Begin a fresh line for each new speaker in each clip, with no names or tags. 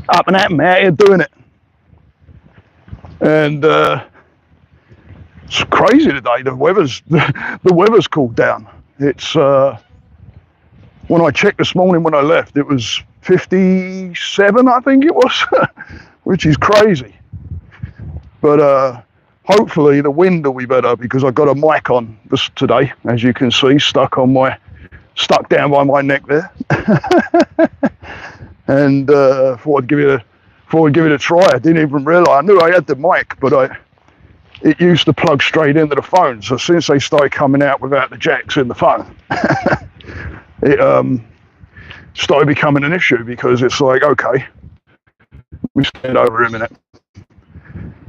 up and at 'em out here doing it. And it's crazy today. The weather's cooled down. It's when I checked this morning when I left, it was 57, I think it was, which is crazy. But hopefully the wind will be better because I've got a mic on this today, as you can see, stuck down by my neck there. And thought I'd give it a try. I didn't even realise. I knew I had the mic, but it used to plug straight into the phone. So since they started coming out without the jacks in the phone, it started becoming an issue because it's like, okay, let me stand over a minute.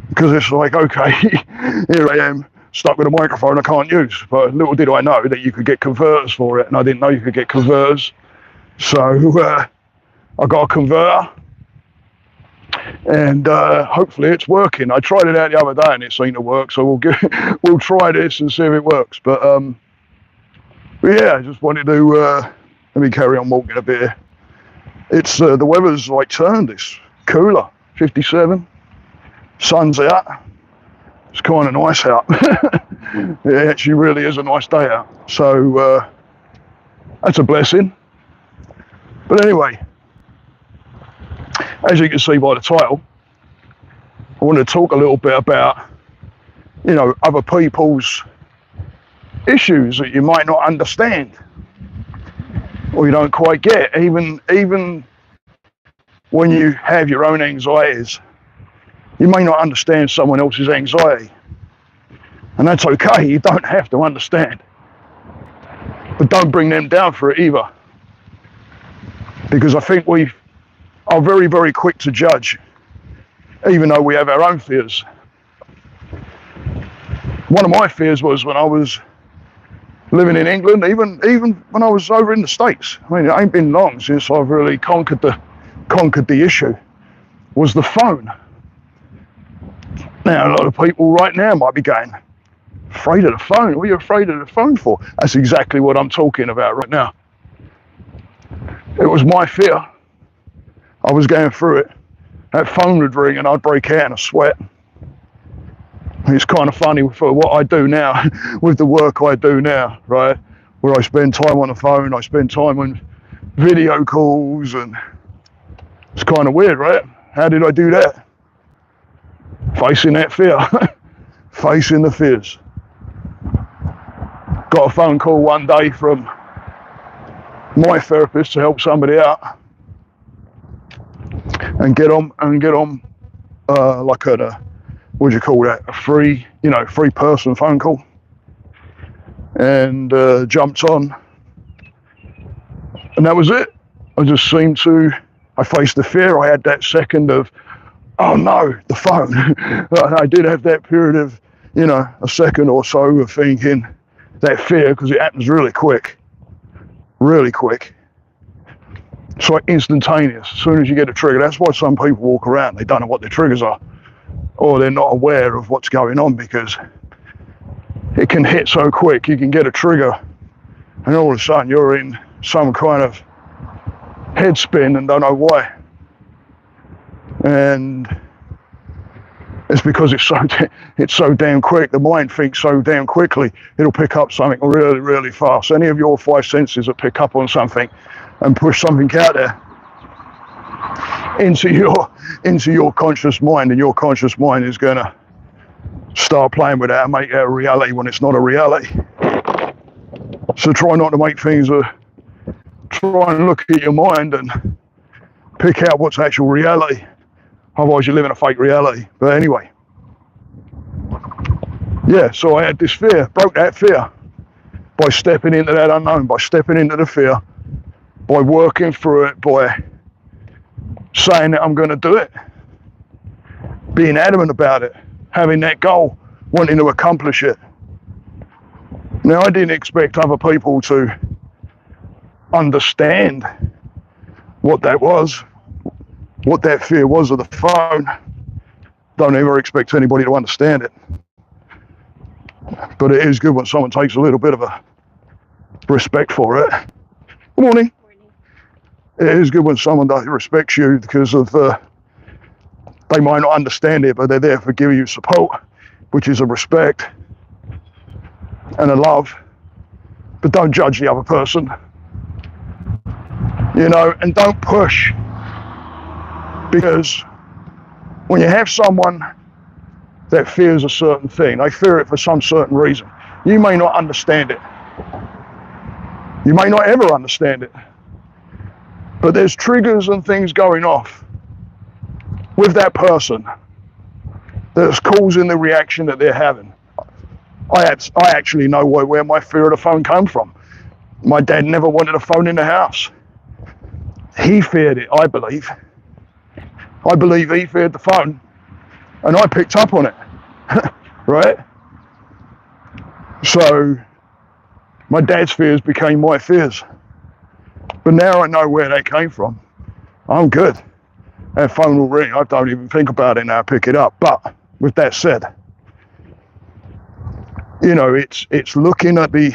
Because it's like, okay, here I am, stuck with a microphone I can't use. But little did I know that you could get converters for it, and I didn't know you could get converters. So I got a converter, and hopefully it's working. I tried it out the other day and it seemed to work, so we'll try this and see if it works. But yeah, I just wanted to let me carry on walking a bit. It's the weather's like turned. It's cooler, 57. Sun's out. It's kind of nice out. It actually really is a nice day out. So that's a blessing. But anyway, as you can see by the title, I want to talk a little bit about, other people's issues that you might not understand or you don't quite get, even when you have your own anxieties. You may not understand someone else's anxiety, and that's okay. You don't have to understand, but don't bring them down for it either, because I think we are very, very quick to judge, even though we have our own fears. One of my fears was when I was living in England, even when I was over in the States. I mean, it ain't been long since I've really conquered the issue, was the phone. Now, a lot of people right now might be going, afraid of the phone? What are you afraid of the phone for? That's exactly what I'm talking about right now. It was my fear. I was going through it. That phone would ring and I'd break out in a sweat. It's kind of funny for what I do now, with the work I do now, right? Where I spend time on the phone, I spend time on video calls, and it's kind of weird, right? How did I do that? Facing that fear, facing the fears. Got a phone call one day from my therapist to help somebody out and get on like a, what do you call that? A free person phone call, and jumped on, and that was it. I faced the fear. I had that second of, oh no, the phone. I did have that period of, a second or so of thinking that fear, because it happens really quick. It's like instantaneous. As soon as you get a trigger, that's why some people walk around, they don't know what their triggers are, or they're not aware of what's going on, because it can hit so quick. You can get a trigger and all of a sudden you're in some kind of head spin and don't know why. And it's because it's so damn quick. The mind thinks so damn quickly. It'll pick up something really, really fast. Any of your five senses that pick up on something and push something out there into your conscious mind, and your conscious mind is going to start playing with that and make that a reality when it's not a reality. So try not to make things try and look at your mind and pick out what's actual reality. Otherwise you live in a fake reality. But anyway, yeah, so I had this fear, broke that fear by stepping into that unknown, by stepping into the fear, by working through it, by saying that I'm going to do it, being adamant about it, having that goal, wanting to accomplish it. Now, I didn't expect other people to understand what that was, what that fear was of the phone. Don't ever expect anybody to understand it. But it is good when someone takes a little bit of a respect for it. Good morning. it is good when someone respects you because of they might not understand it, but they're there for giving you support, which is a respect and a love. But don't judge the other person, you know, and don't push, because when you have someone that fears a certain thing, they fear it for some certain reason. You may not understand it. You may not ever understand it. But there's triggers and things going off with that person that's causing the reaction that they're having. I actually know where my fear of the phone came from. My dad never wanted a phone in the house. He feared it, I believe. I believe he feared the phone, and I picked up on it, right? So my dad's fears became my fears. But now I know where they came from. I'm good. That phone will ring. I don't even think about it now, I pick it up. But with that said, you know, it's looking at the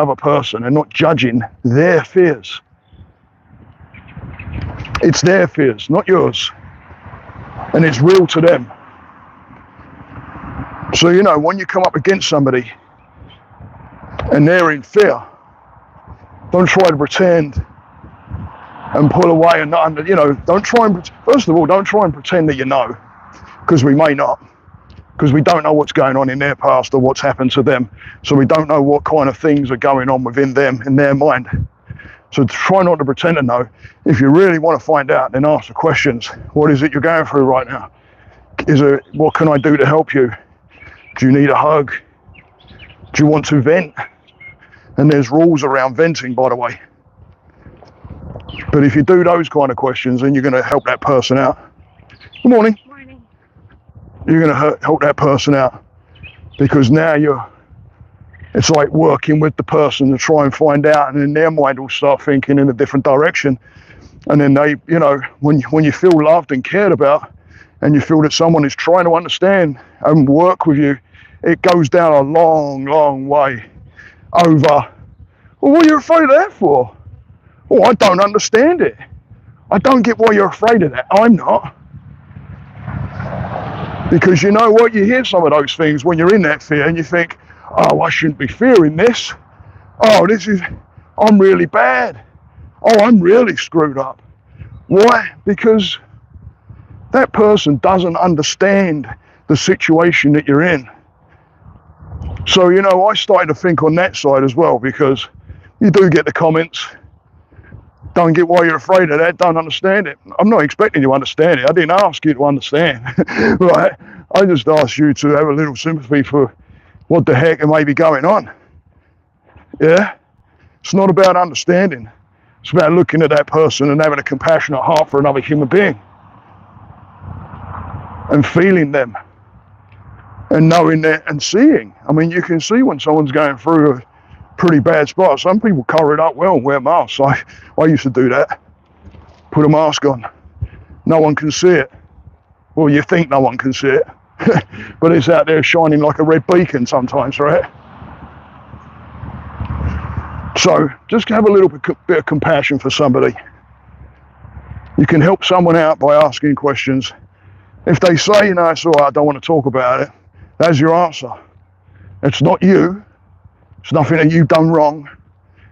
other person and not judging their fears. It's their fears, not yours. And it's real to them. So, you know, when you come up against somebody and they're in fear, don't try to pretend and pull away and not, you know, first of all, don't try and pretend that you know, because we may not, because we don't know what's going on in their past or what's happened to them. So we don't know what kind of things are going on within them, in their mind. So try not to pretend to know. If you really want to find out, then ask the questions. What is it you're going through right now? What can I do to help you? Do you need a hug? Do you want to vent? And there's rules around venting, by the way. But if you do those kind of questions, then you're going to help that person out. Good morning.
Morning.
You're going to help that person out, because now it's like working with the person to try and find out, and then their mind will start thinking in a different direction. And then they, you know, when you feel loved and cared about, and you feel that someone is trying to understand and work with you, it goes down a long, long way over, well, what are you afraid of that for? Oh, I don't understand it. I don't get why you're afraid of that. I'm not. Because you know what? You hear some of those things when you're in that fear and you think, oh, I shouldn't be fearing this. Oh, I'm really bad. Oh, I'm really screwed up. Why? Because that person doesn't understand the situation that you're in. So, you know, I started to think on that side as well, because you do get the comments, don't get why you're afraid of that, don't understand it. I'm not expecting you to understand it. I didn't ask you to understand, right? I just asked you to have a little sympathy for what the heck may be going on. Yeah? It's not about understanding. It's about looking at that person and having a compassionate heart for another human being. And feeling them. And knowing that and seeing. I mean, you can see when someone's going through a pretty bad spot. Some people cover it up well and wear masks. I used to do that. Put a mask on. No one can see it. Well, you think no one can see it. But it's out there shining like a red beacon sometimes, right? So just have a little bit of compassion for somebody. You can help someone out by asking questions. If they say, you know, it's all right, I don't want to talk about it, that's your answer. It's not you. It's nothing that you've done wrong,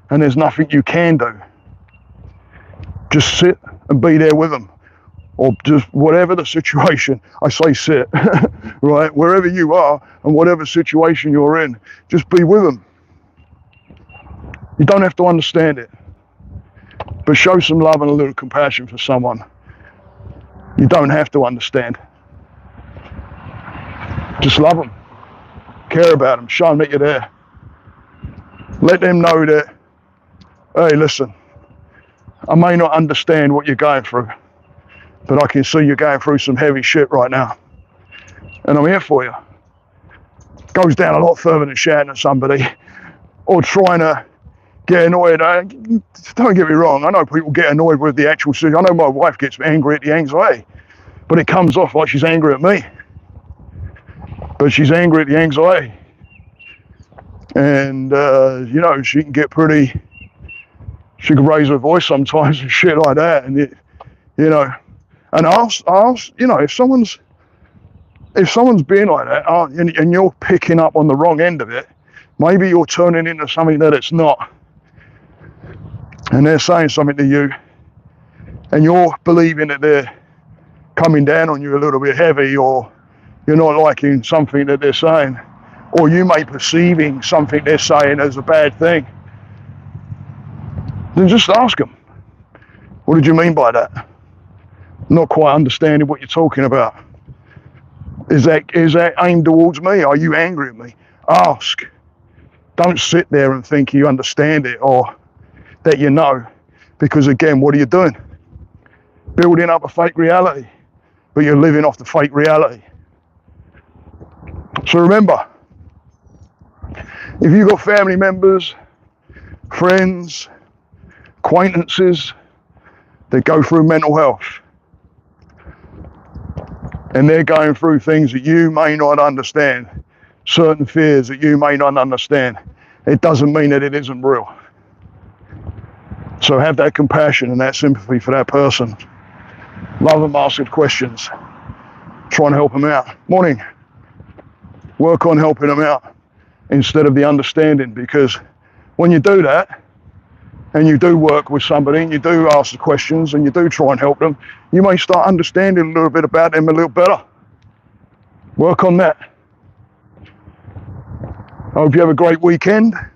and there's nothing you can do. Just sit and be there with them, or just whatever the situation. I say sit, right? Wherever you are and whatever situation you're in, just be with them. You don't have to understand it, but show some love and a little compassion for someone. You don't have to understand. Just love them. Care about them. Show them that you're there. Let them know that, hey, listen, I may not understand what you're going through, but I can see you're going through some heavy shit right now. And I'm here for you. It goes down a lot further than shouting at somebody or trying to get annoyed. Don't get me wrong. I know people get annoyed with the actual situation. I know my wife gets angry at the anxiety, but it comes off like she's angry at me. But she's angry at the anxiety. And, you know, she can get pretty She could raise her voice sometimes and shit like that, and and ask, if someone's being like that, and you're picking up on the wrong end of it, maybe you're turning into something that it's not, and they're saying something to you, and you're believing that they're coming down on you a little bit heavy, or you're not liking something that they're saying, or you may perceiving something they're saying as a bad thing. Then just ask them, what did you mean by that? Not quite understanding what you're talking about. Is that aimed towards me? Are you angry at me? Ask. Don't sit there and think you understand it or that you know, because again, what are you doing? Building up a fake reality, but you're living off the fake reality. So remember, if you've got family members, friends, acquaintances that go through mental health, and they're going through things that you may not understand, certain fears that you may not understand, it doesn't mean that it isn't real. So have that compassion and that sympathy for that person. Love them, ask good questions. Try and help them out. Morning. Work on helping them out instead of the understanding, because when you do that, and you do work with somebody, and you do ask the questions, and you do try and help them, you may start understanding a little bit about them a little better. Work on that. I hope you have a great weekend. I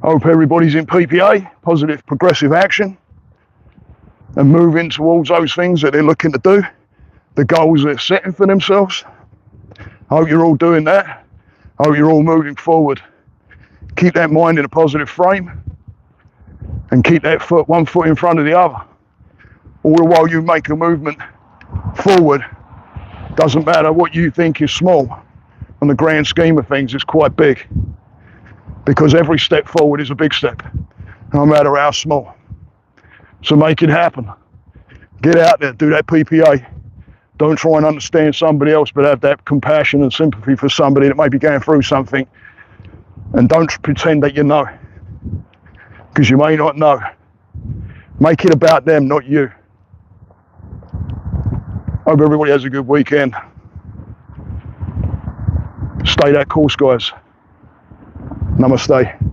hope everybody's in PPA, positive progressive action, and moving towards those things that they're looking to do, the goals they're setting for themselves. I hope you're all doing that. I hope you're all moving forward. Keep that mind in a positive frame, and keep that one foot in front of the other. All the while you make a movement forward. Doesn't matter what you think is small. On the grand scheme of things, it's quite big. Because every step forward is a big step, no matter how small. So make it happen. Get out there, do that PPA. Don't try and understand somebody else, but have that compassion and sympathy for somebody that may be going through something. And don't pretend that you know, because you may not know. Make it about them, not you. Hope everybody has a good weekend. Stay that course, guys. Namaste.